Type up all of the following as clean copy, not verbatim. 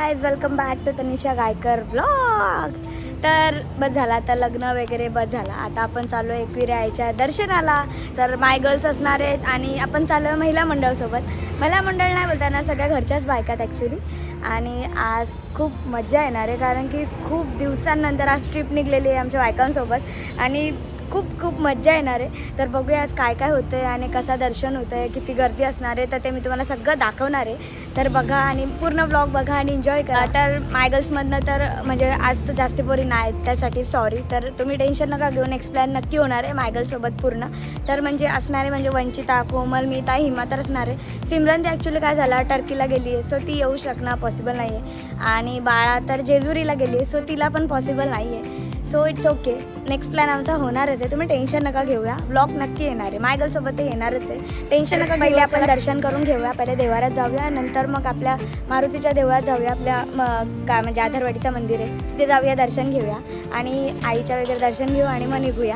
Guys, welcome back to Tanisha Gaykar vlogs. तर बस झाला आता लग्न वगैरे बस झाला. आता आपण चाललो आहे एकविरा आईच्या दर्शनाला. तर माय गर्ल्स असणार आहेत आणि आपण चाललो आहे महिला मंडळसोबत. महिला मंडळ नाही बोलताना सगळ्या घरच्याच बायकात ॲक्च्युली. आणि आज खूप मजा येणार आहे कारण की खूप दिवसांनंतर आज ट्रिप निघलेली आहे आमच्या बायकांसोबत आणि खूप खूप मजा येणार आहे. तर बघूया आज काय काय होतं आहे आणि कसा दर्शन होतं आहे, किती गर्दी असणार आहे, तर ते मी तुम्हाला सगळं दाखवणार आहे. तर बघा आणि पूर्ण ब्लॉग बघा आणि एन्जॉय करा. तर माय गर्ल्समधनं तर म्हणजे आज तर जास्त पोरी नाही त्यासाठी सॉरी. तर तुम्ही टेन्शन नका घेऊन, एक्सप्लेन नक्की होणार आहे माय गर्ल्ससोबत पूर्ण. तर म्हणजे असणार आहे म्हणजे वंचिता, कोमल, मीता, हिमा तर असणार आहे. सिमरन ती ॲक्च्युली काय झालं टर्कीला गेली आहे सो ती येऊ शकणार पॉसिबल नाही आहे. आणि बाळा तर जेजुरीला गेली आहे सो तिला पण पॉसिबल नाही आहे. So it's okay. Next plan आमचा होणारच आहे. तुम्ही टेन्शन नका घेऊया. ब्लॉग नक्की येणार आहे. माय गर्लसोबत ते येणारच आहे. टेन्शन नका. पहिले आपण दर्शन करून घेऊया. पहिले देवारात जाऊया, नंतर मग आपल्या मारुतीच्या देवळात जाऊया. आपल्या काय म्हणजे आधारवाडीचं मंदिर आहे तिथे जाऊया, दर्शन घेऊया आणि आईच्या वगैरे दर्शन घेऊ आणि मग निघूया.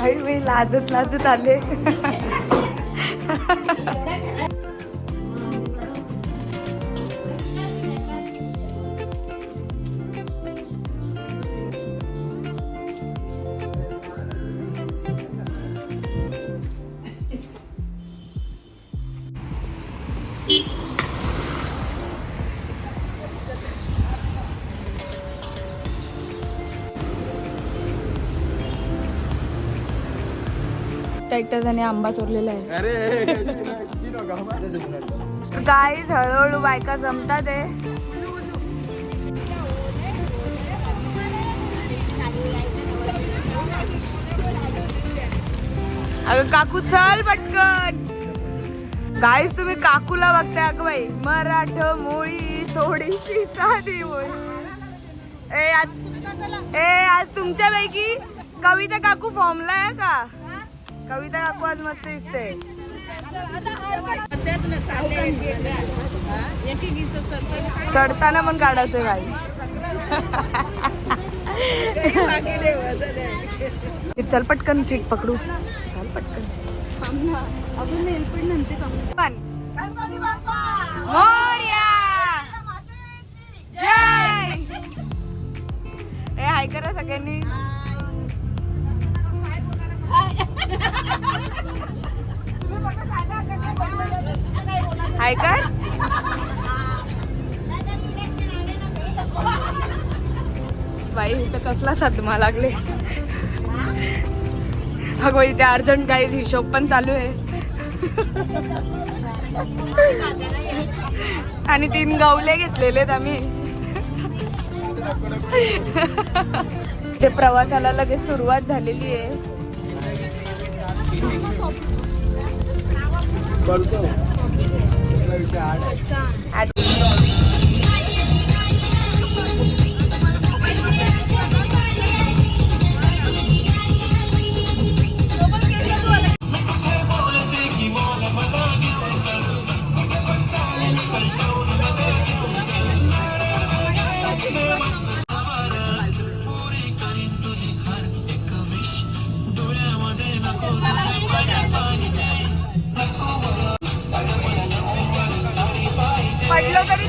आई मी लाजत लाजत आले. एकट्या त्याने आंबा चोरलेला आहे. काय हळूहळू बायका जमतात आहे. अगं काकू चल पटकन. गाईस तुम्ही काकूला बघताय. अगं बाई मराठमोळी थोडीशी साधी मोळी. आज तुमच्यापैकी कविता काकू फॉर्मला आहे का? कविता काकू आज मस्त दिसते. चढताना पण काढायचं गाई. चल पटकन सीट पकडू. चल पटकन. जय. ए हाय करा सगळ्यांनी. हाय कर. बाई इथं कसला सदमा लागले. अगं इथे अर्जंट काही हिशोब पण चालू आहे. आणि 3 गवले घेतलेलेत आम्ही. ते प्रवासाला लगेच सुरुवात झालेली आहे. पडलो तरी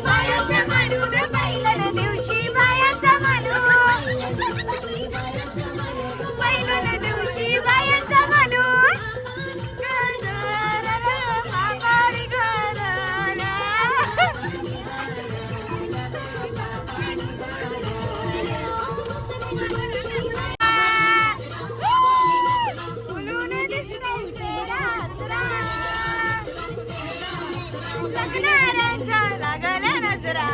बायाचा मानून बैलन दिवशी बायाचा मानून बैलन दिवशी बायाचा मानून आंबाडी घालाला. फुलून दिसते चेहरा जगणाऱ्यांच्या लागल्या नजरा.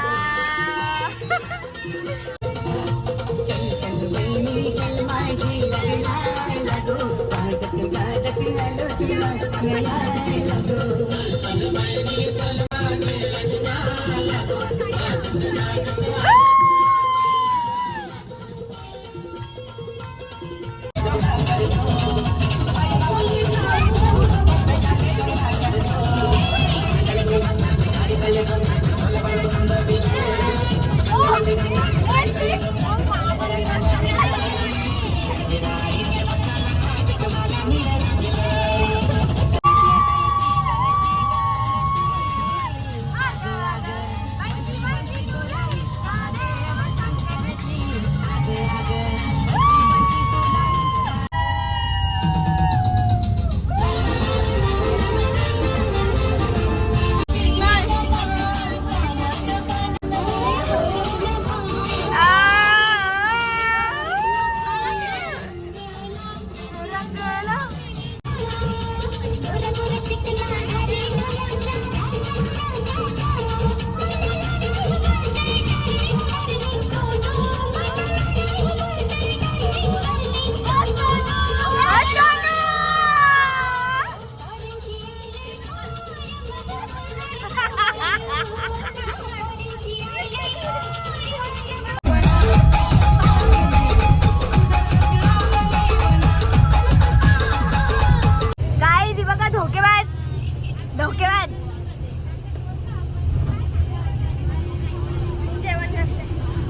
धोकेबाज.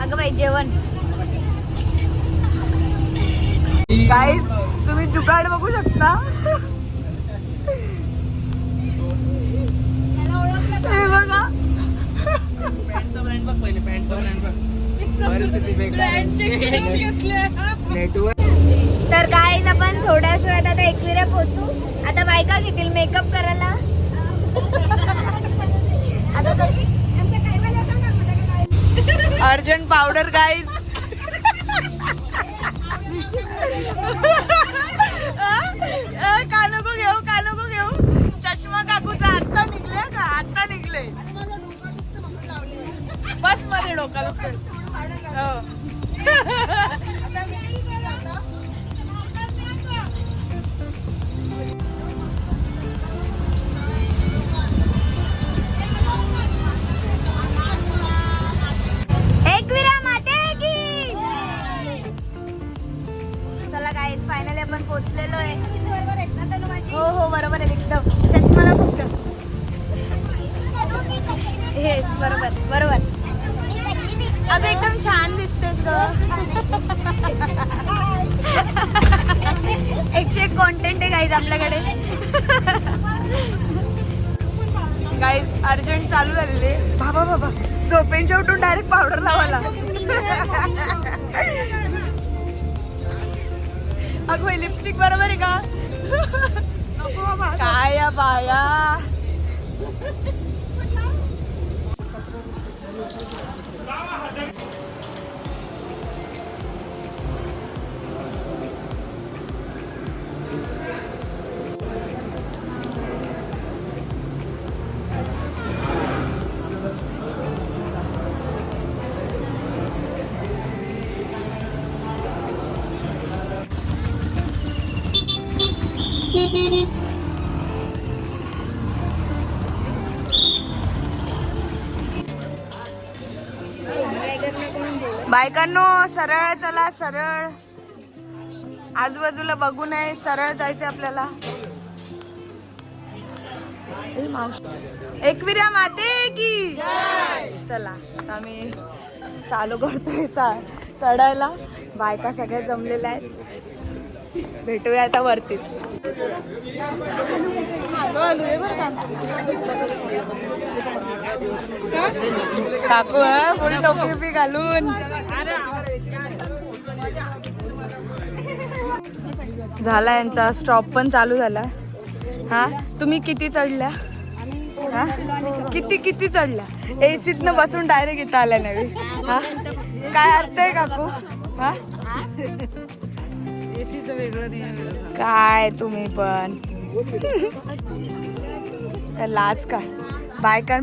अगं बाई जेवण. गाईस तुम्ही जुगाड बघू शकता. हे बघा तर गाईज आपण थोड्याच वेळात आता एकविरा पोहोचू. आता बायका घेतील मेकअप करायला. Urgent powder guys. का नको घेऊ चष्मा काकूचा आत्ता निघले का आत्ता निघले. बस मध्ये डोका फायनली आपण पोहोचलेलो आहे. हो हो बरोबर आहे एकदम. चष्माला फक्त हे बरोबर बरोबर. अगं एकदम छान दिसतेस ग. 101 कॉन्टेंट आहे गाईज आपल्याकडे. गाईज अर्जंट चालू झालेले. बाबा झोपेंच्या उठून डायरेक्ट पावडर लावायला. अगं लिपस्टिक बरोबर आहे का. काय या बाया. बायकांनो सरळ चला सरळ. आजूबाजूला बघू नये सरळ जायचं आपल्याला. एकविरा माते की चला आम्ही चालू करतोय चढायला. बायका सगळ्या जमलेल्या आहेत. भेटूया आता वरतीच. काकू फुल टोपी बिपी घालून. झाला यांचा स्टॉप पण चालू झाला. हा तुम्ही किती चढल्या? हा किती किती चढल्या? एसीतनं बसून डायरेक्ट इथं आल्या नव्हे. हा काय अर्थ आहे काकू? हा एसीचं वेगळं नाही. काय तुम्ही पण लाज काय बायकां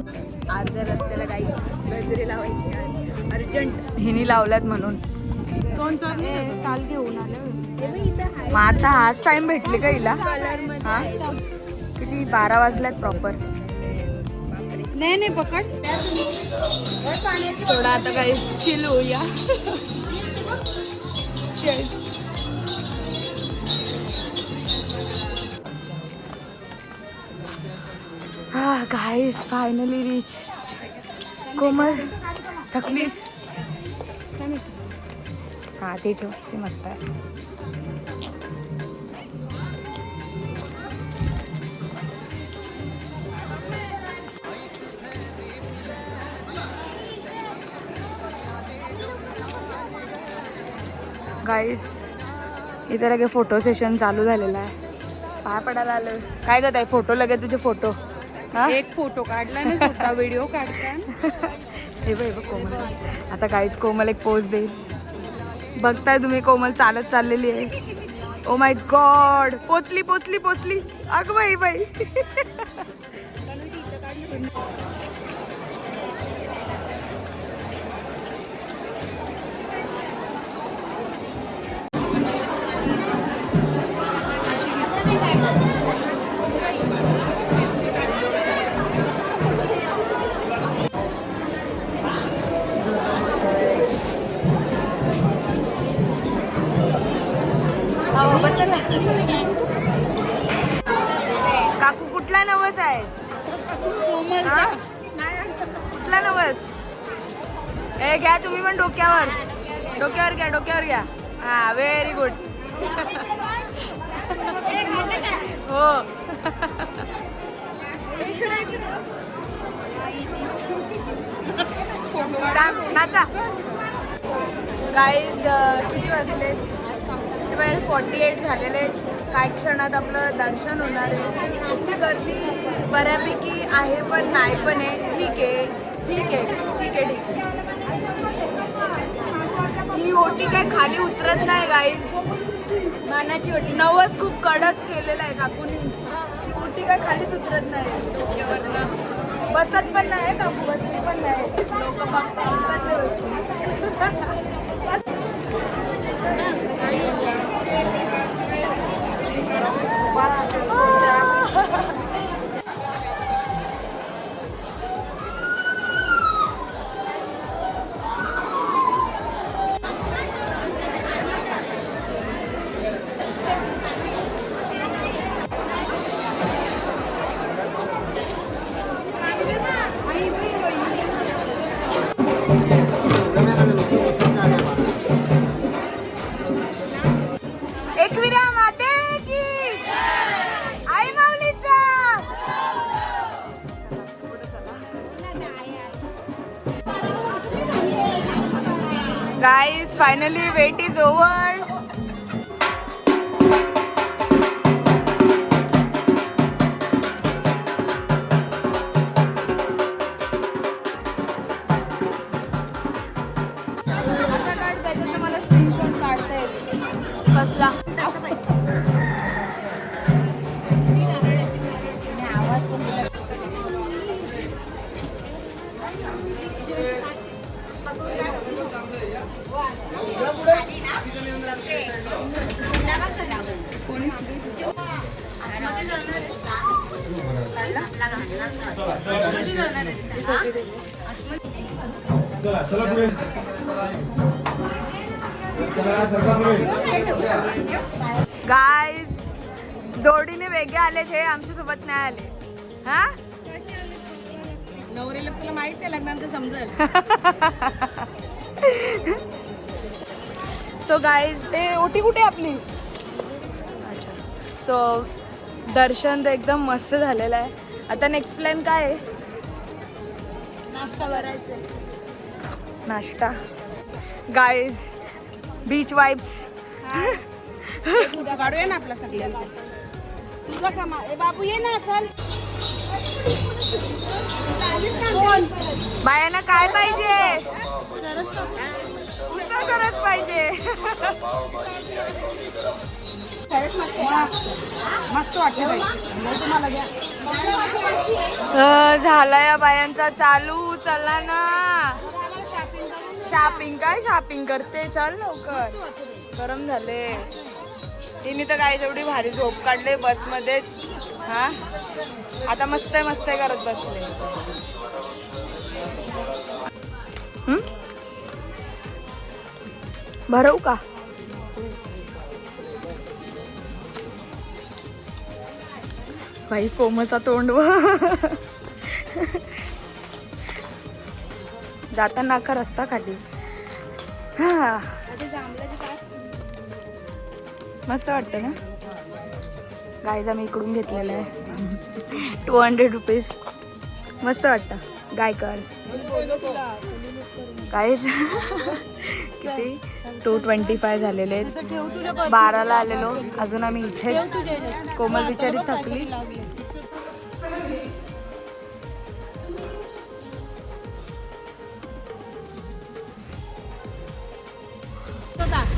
अर्ध्या रस्त्याला काही गजरे लावायची अर्जंट हिनी लावल्यात म्हणून. काल घेऊन आलं. मग आता हाच टाइम भेटली का हिला? हा किती 12 वाजल्यात प्रॉपर. नाही पकड. थोडा आता काही चिल होऊया. हा गाईज फायनली रीच. कोमल थकलीस? हा ते ठेव, ते मस्त आहे. गाईस इथे लगे फोटो सेशन चालू झालेला आहे. पाय पडायला आलं. काय करत आहे? फोटो लगे तुझे फोटो. हा एक फोटो काढला ना स्वतः व्हिडिओ काढता. हे बघ कोमल. आता गाईस कोमल एक पोज देईल. बघताय तुम्ही कोमल चालत चाललेली आहे. ओ माय गॉड पोचली पोचली पोचली. अगं बाई बाई. काकू कुठला नवस आहे? हा? कुठला नवस? ए घ्या तुम्ही पण डोक्यावर. डोक्यावर घ्या डोक्यावर घ्या. हा व्हेरी गुड. हो नाचा. गाईज किती वाजले? 48 झालेले. काही क्षणात आपलं दर्शन होणार आहे. अशी गर्दी बऱ्यापैकी आहे पण नाही पण आहे. ठीक आहे ठीक आहे ठीक आहे ठीक आहे. ही ओटी काय खाली उतरत नाही गाईज. मानाची ओटी. नवस खूप कडक केलेला आहे काकूनी. ही ओटी काय खालीच उतरत नाही. डोक्यावरनं बसत पण नाही काकू. बसत पण नाही. लोक एकविरा माते की आई माऊलीचा. Guys finally wait is over. मला स्क्रीनशॉट काढता येईल. कसला गाईज जोडीने वेगळे आले हे आमच्या सोबत नाही आले. हा नवरीला तुला माहिती आहे लग्नानंतर समजेल. सो गाईज ते ओटी कुठे आपली? सो दर्शन तर एकदम मस्त झालेलं आहे. आता नेक्स्ट प्लॅन काय आहे? नाश्ता करायचं. नाश्ता. Guys beach vibes. काढूया ना आपला सगळ्यांचा. तुझा कामा ए बाबू ये ना चल. बायांना काय पाहिजे? उसळ करत पाहिजे. मस्त वाटलं बाई. तुम्हाला घ्या. झाला या बायांचा चालू. चला ना. शॉपिंग काय शॉपिंग करते? चल लवकर. गरम झाले. तिने तर काय एवढी भारी झोप काढले बसमध्येच. हा आता मस्त करत बसले. भरवू का? बाई कोमलचा तोंड. जाताना का रस्ता खाली. हा मस्त वाटतं ना. गाईज आम्ही इकडून घेतलेलं आहे. 200 रुपीज. मस्त वाटतं. गायकर्स गाईज किती 225 झालेले आहेत. 12ला आलेलो. अजून आम्ही इथेच. कोमल बिचारी थकली.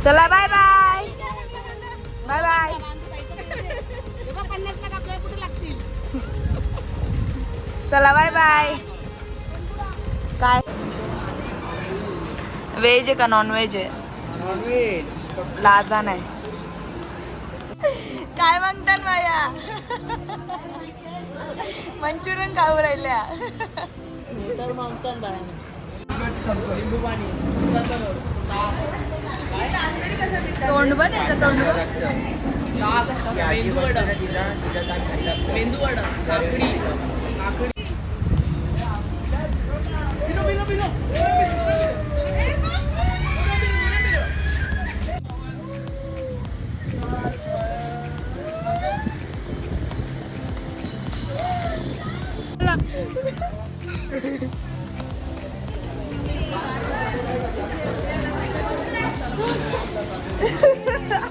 चला bye bye. Bye bye. 50 lakh आपल्याला कुठे लागतील? चला बाय बाय. काय व्हेज आहे का नॉन व्हेज आहे? लाजा नाही. काय म्हणतात बाया? मंचुरियन खाऊ राहिल्या. तोंड बघ याचं तोंड बघ. मेंदू वडा काकडी.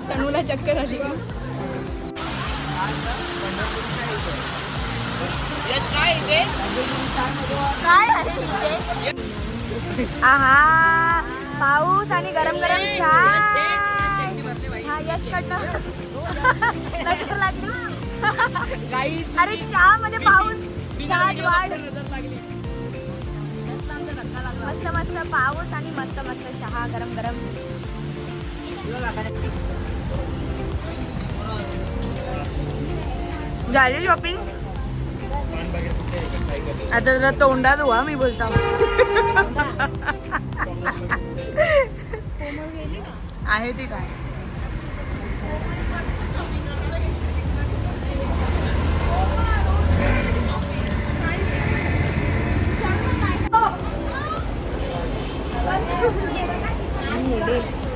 तनुला चक्कर आली का? काय आहे इथे? आहा पाऊस आणि गरम गरम चहा. हा यश कडनं नजर लागली. अरे चहा मध्ये पाऊस. चहा वाढ. मस्त मस्त पाऊस आणि मस्त मस्त चहा गरम गरम. झाली शॉपिंग. आता जरा तोंडात व्हा मी बोलता. आहे ती काय?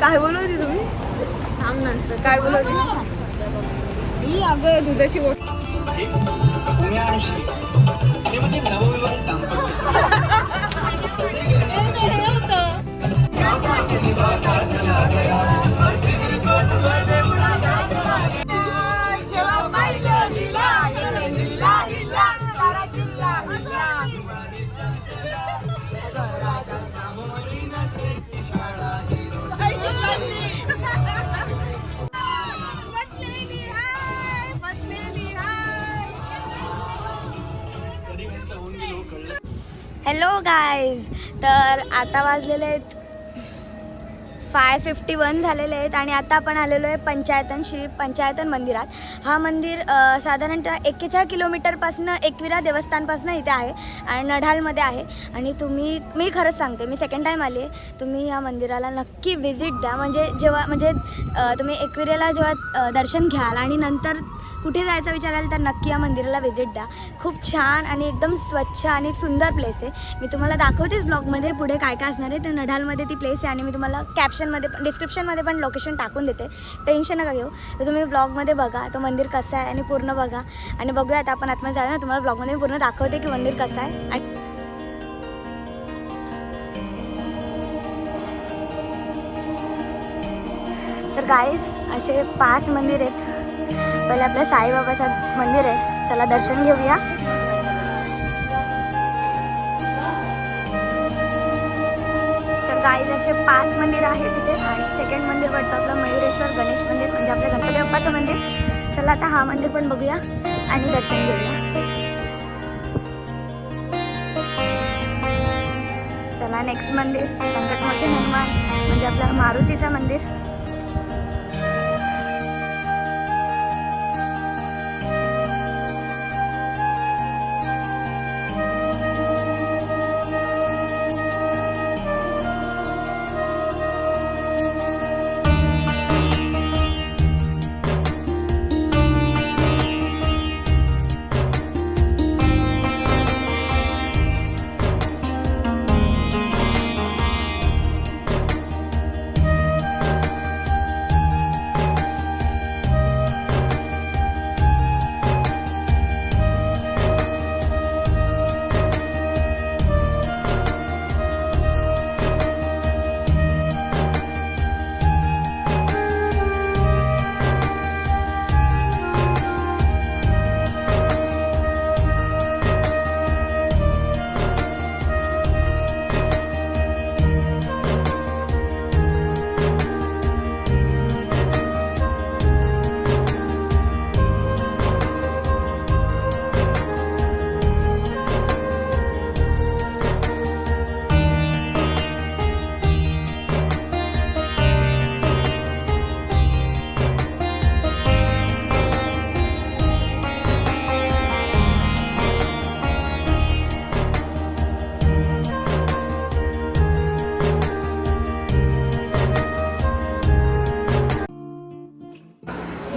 काय बोलत होती तुम्ही? थांब नंतर. काय बोलत होती? ही अगं दुधाची बोट. Hello guys. तर आता वाजलेले आहेत 5:51 झालेले आहेत आणि आता आपण आलेलो आहे पंचायतन मंदिरात. हा मंदिर साधारणतः 41 किलोमीटरपासून एकविरा देवस्थानपासून इथे आहे आणि नढालमध्ये आहे. आणि मी खरंच सांगते, मी सेकंड टाईम आली आहे. तुम्ही या मंदिराला नक्की व्हिजिट द्या. म्हणजे तुम्ही एकविरेला जेव्हा दर्शन घ्याल आणि नंतर कुठे जायचा विचार आला तर नक्की या मंदिराला व्हिजिट द्या. खूप छान आणि एकदम स्वच्छ आणि सुंदर प्लेस आहे. मी तुम्हाला दाखवतेच ब्लॉगमध्ये पुढे काय काय असणार आहे. तर नढालमध्ये ती प्लेस आहे आणि मी तुम्हाला कॅप्शनमध्ये पण डिस्क्रिप्शनमध्ये पण लोकेशन टाकून देते, टेन्शन नका घेऊ. तर तुम्ही ब्लॉगमध्ये बघा तो मंदिर कसं आहे आणि पूर्ण बघा. आणि बघूया आता आपण आतमध्ये जाऊया ना, तुम्हाला ब्लॉगमध्ये मी पूर्ण दाखवते की मंदिर कसं आहे. आणि तर गाईज असे 5 मंदिर आहेत. पहिले आपल्या साईबाबाचं मंदिर आहे, चला दर्शन घेऊया. तर गाईज असे 5 मंदिर आहेत तिथे. आणि सेकंड मंदिर वाटतं आपलं मयुरेश्वर गणेश मंदिर, म्हणजे आपल्या गणपती बाप्पाचं मंदिर. चला आता हा मंदिर पण बघूया आणि दर्शन घेऊया. चला नेक्स्ट मंदिर संकटमोचन हनुमान, म्हणजे आपलं मारुतीचं मंदिर.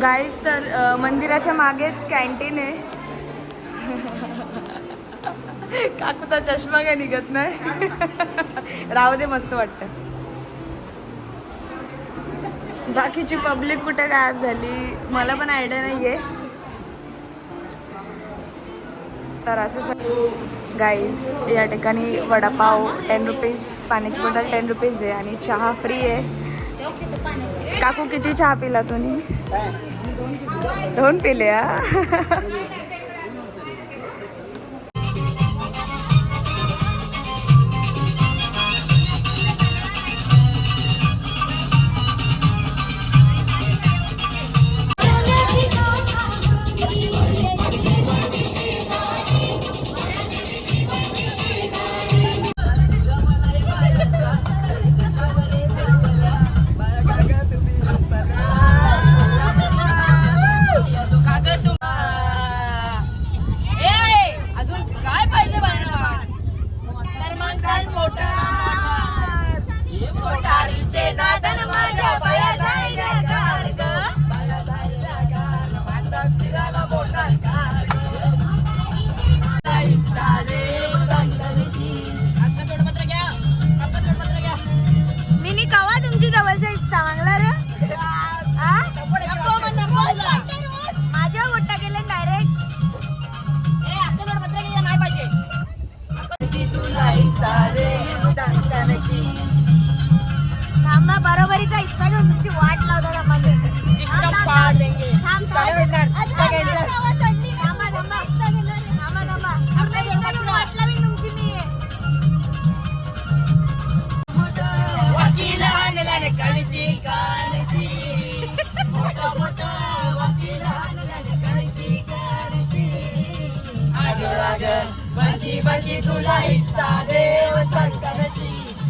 गाईज तर मंदिराच्या मागेच कॅन्टीन आहे. काकूचा चष्मा काय निघत नाही. राहू दे, मस्त वाटतं. बाकीची पब्लिक कुठे गायब झाली मला पण आयडिया नाही आहे. तर असं गाईज या ठिकाणी वडापाव 10 रुपीज, पाण्याची बॉटल 10 रुपीज आहे आणि चहा फ्री आहे. काकू किती चहा पिला तुम्ही? 2 पिले. थांबा, बरोबरीचा हिस्सा घेऊन तुमची वाट लावतात आम्हाला. वाट लावीन तुमची मी. बशी तुला हिस्सा देव संकटशी.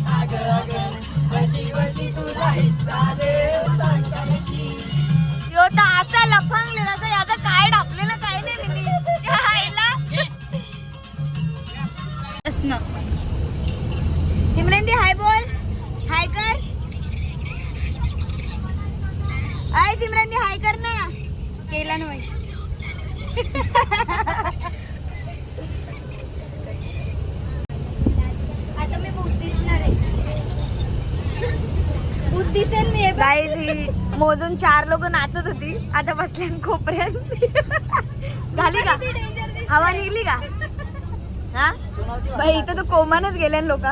अग अग बशी तुला हिस्सा देव संकटशी. यो तर असा लफंगलेला असं याचं काय डापलेलं काय नाही मी. सिमरनदी हाय बोल, हाय कर. अय सिमरनदी हाय कर ना. केला नाही. आता मी भूत दिसणार आहे. भूत दिसेल मी हे बघ. गाईज ही मोजून 4 लोक नाचत होती, आता बसल्या कोपऱ्यात. झाली का किती danger दिसतंय. हवा निघली का? हा बाई इथं तर कोमानच गेल्या लोक.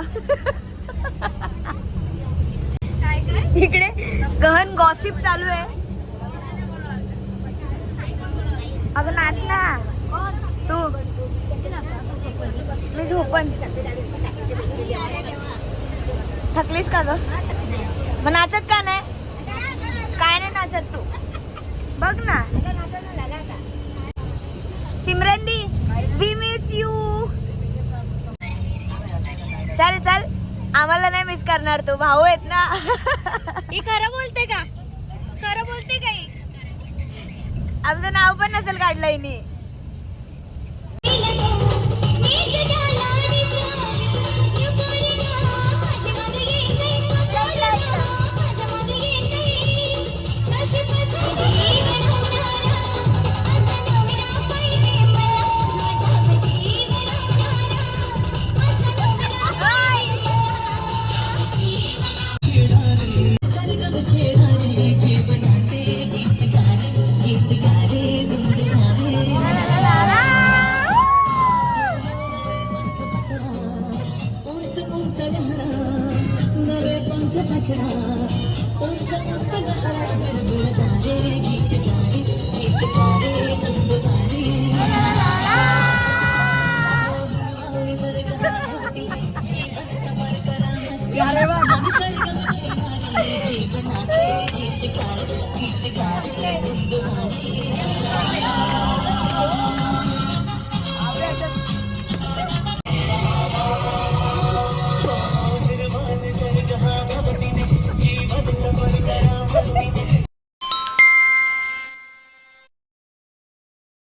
काय काय इकडे गहन गॉसिप चालू आहे. अगं नाच ना तू. मी झोपण. थकलीस का ग? मग नाचत का नाही? काय नाही नाचत तू? बघ ना सिमरन दी, वी मिस यू. चल चल, आम्हाला नाही मिस करणार तू, भाऊ आहेत ना. ही खरं बोलते का? खरं बोलते का ही? आमचं नाव पण नसेल काढलं हिने. नवे पंख पसरा उंच उंच झाडावर बुडणारे गीत गा